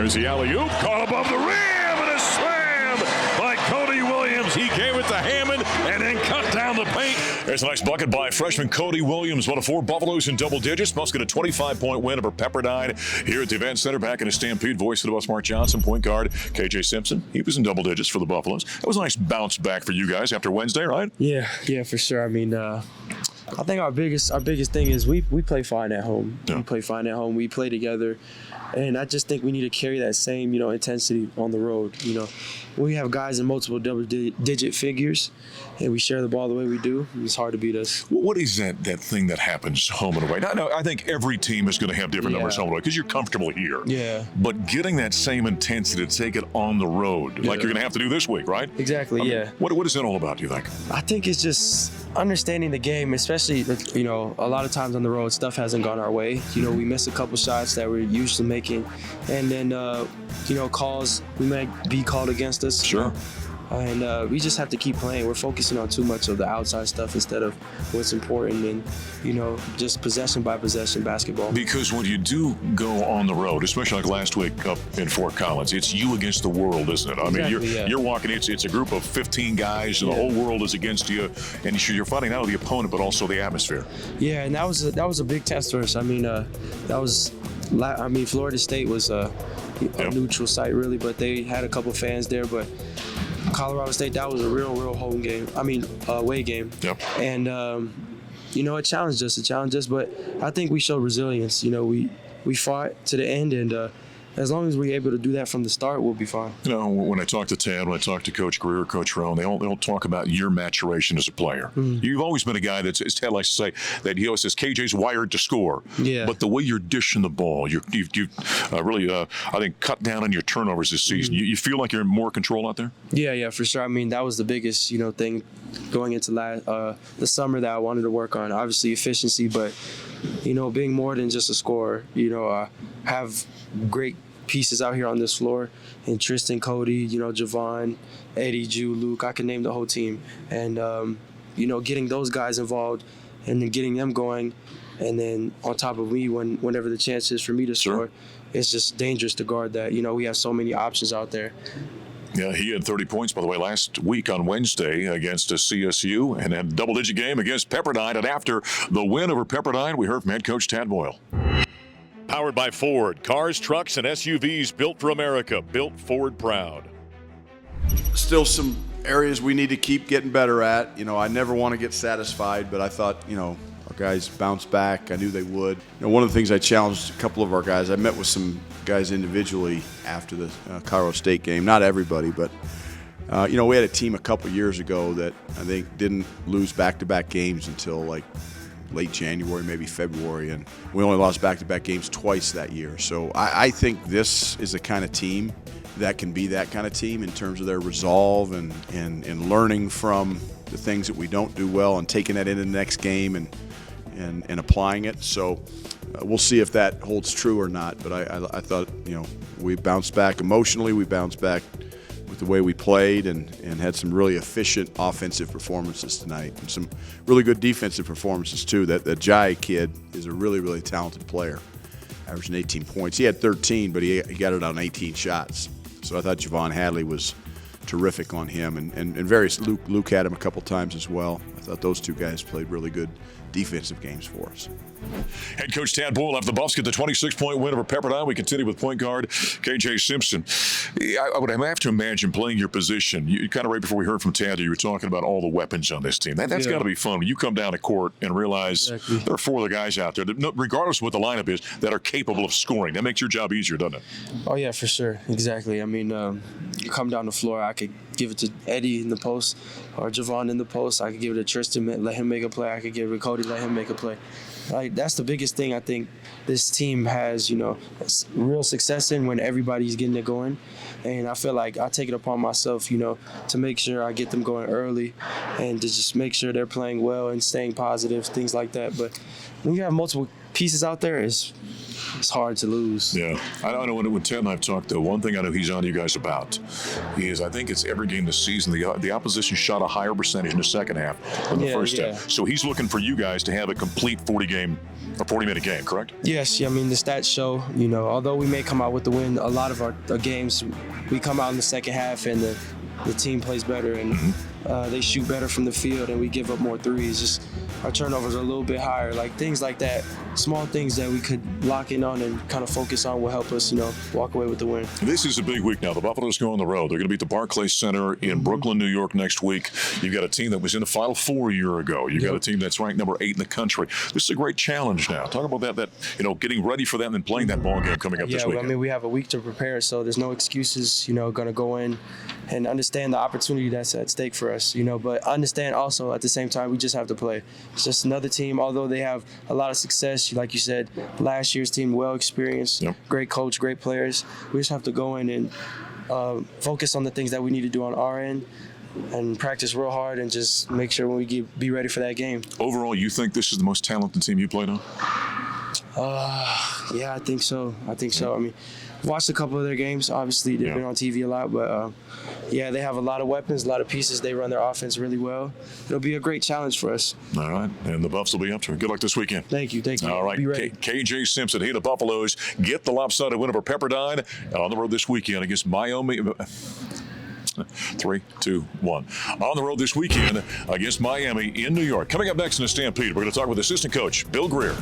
There's the alley-oop, caught above the rim, and a slam by Cody Williams. He gave it to Hammond and then cut down the paint. There's a nice bucket by freshman Cody Williams. One of four Buffaloes in double digits. Must get a 25-point win over Pepperdine here at the Event Center. Back in a Stampede. Voice of the bus, Mark Johnson. Point guard KJ Simpson. He was in double digits for the Buffaloes. That was a nice bounce back for you guys after Wednesday, right? Yeah, for sure. I mean, I think our biggest thing is we play fine at home. Yeah. We play fine at home. We play together. And I just think we need to carry that same, intensity on the road. We have guys in multiple double-digit figures, and we share the ball the way we do. It's hard to beat us. What is that thing that happens home and away? Now, I think every team is going to have different numbers home and away because you're comfortable here. Yeah. But getting that same intensity to take it on the road, like you're going to have to do this week, right? Exactly, yeah. What is that all about, do you think? I think it's just understanding the game, especially, a lot of times on the road, stuff hasn't gone our way. We miss a couple shots that we're usually making, and then, calls, we might be called against us. Sure. And we just have to keep playing. We're focusing on too much of the outside stuff instead of what's important and, just possession by possession basketball. Because when you do go on the road, especially like last week up in Fort Collins, it's you against the world, isn't it? I mean, you're walking, it's a group of 15 guys, and the whole world is against you, and you're fighting not only the opponent, but also the atmosphere. Yeah, and that was a big test for us. I mean, Florida State was a neutral site, really, but they had a couple fans there, but Colorado State, that was a real home game. Away game. Yep. And, it challenged us, but I think we showed resilience. We fought to the end, and as long as we're able to do that from the start, we'll be fine. When I talk to Tad, when I talk to Coach Greer, Coach Rowan, they all talk about your maturation as a player. Mm-hmm. You've always been a guy that's, as Tad likes to say, that he always says KJ's wired to score. Yeah. But the way you're dishing the ball, you've really, I think, cut down on your turnovers this season. Mm-hmm. You feel like you're in more control out there? Yeah, for sure. I mean, that was the biggest, thing going into the summer that I wanted to work on. Obviously, efficiency, but, being more than just a scorer. Have great pieces out here on this floor, and Tristan, Cody, Javon, Eddie, Ju, Luke, I can name the whole team. And, getting those guys involved and then getting them going, and then on top of me whenever the chance is for me to score, it's just dangerous to guard that. We have so many options out there. Yeah, he had 30 points, by the way, last week on Wednesday against a CSU, and had a double-digit game against Pepperdine. And after the win over Pepperdine, we heard from head coach Tad Boyle. Powered by Ford. Cars, trucks, and SUVs built for America. Built Ford proud. Still some areas we need to keep getting better at. I never want to get satisfied, but I thought, our guys bounced back. I knew they would. One of the things I challenged a couple of our guys, I met with some guys individually after the Colorado State game. Not everybody, but, we had a team a couple years ago that I think didn't lose back-to-back games until late January, maybe February, and we only lost back-to-back games twice that year. So I think this is the kind of team that can be that kind of team in terms of their resolve and learning from the things that we don't do well and taking that into the next game and applying it. So we'll see if that holds true or not. But I thought, we bounced back emotionally. We bounced back with the way we played and had some really efficient offensive performances tonight, and some really good defensive performances too. That Jai kid is a really talented player, averaging 18 points. He had 13, but he got it on 18 shots. So I thought Javon Hadley was terrific on him, and various Luke had him a couple times as well. I thought those two guys played really good defensive games for us. Head coach Tad Boyle after the Buffs get the 26-point win over Pepperdine. We continue with point guard KJ Simpson. I would have to imagine playing your position. You kind of right before we heard from Tad, you were talking about all the weapons on this team. That's got to be fun when you come down to court and realize there are four of the guys out there, that, regardless of what the lineup is, that are capable of scoring. That makes your job easier, doesn't it? Oh yeah, for sure, exactly. I mean, you come down the floor, I could give it to Eddie in the post or Javon in the post. I could give it to Tristan, let him make a play. I could give it to Cody, let him make a play. That's the biggest thing I think this team has, real success in, when everybody's getting it going. And I feel like I take it upon myself, to make sure I get them going early and to just make sure they're playing well and staying positive, things like that. But when you have multiple pieces out there, it's it's hard to lose. Yeah, I don't know when Ted and I've talked, though, one thing I know he's on you guys about is I think it's every game this season, the opposition shot a higher percentage in the second half than the first half. So he's looking for you guys to have a complete 40-minute game, correct? Yes, I mean, the stats show, although we may come out with the win, a lot of our games, we come out in the second half and the team plays better and they shoot better from the field and we give up more threes. Just our turnovers are a little bit higher. Like things like that, small things that we could lock in on and kind of focus on will help us, walk away with the win. This is a big week now. The Buffaloes go on the road. They're going to be at the Barclays Center in Brooklyn, New York next week. You've got a team that was in the Final Four a year ago. You've got a team that's ranked number 8 in the country. This is a great challenge now. Talk about that getting ready for that and then playing that ball game coming up this weekend. I mean, we have a week to prepare, so there's no excuses, going to go in and understand the opportunity that's at stake for us, but understand also at the same time we just have to play. It's just another team, although they have a lot of success, like you said, last year's team, well experienced, great coach, great players. We just have to go in and focus on the things that we need to do on our end and practice real hard and just make sure when we be ready for that game. Overall, you think this is the most talented team you played on? Yeah, I think so. I mean, I've watched a couple of their games. Obviously, they've been on TV a lot, but they have a lot of weapons, a lot of pieces. They run their offense really well. It'll be a great challenge for us. All right, and the Buffs will be up to it. Good luck this weekend. Thank you. All right, KJ Simpson, he the Buffaloes get the lopsided win over Pepperdine on the road this weekend against Miami. 3, 2, 1. On the road this weekend against Miami in New York. Coming up next in the Stampede, we're going to talk with assistant coach Bill Greer.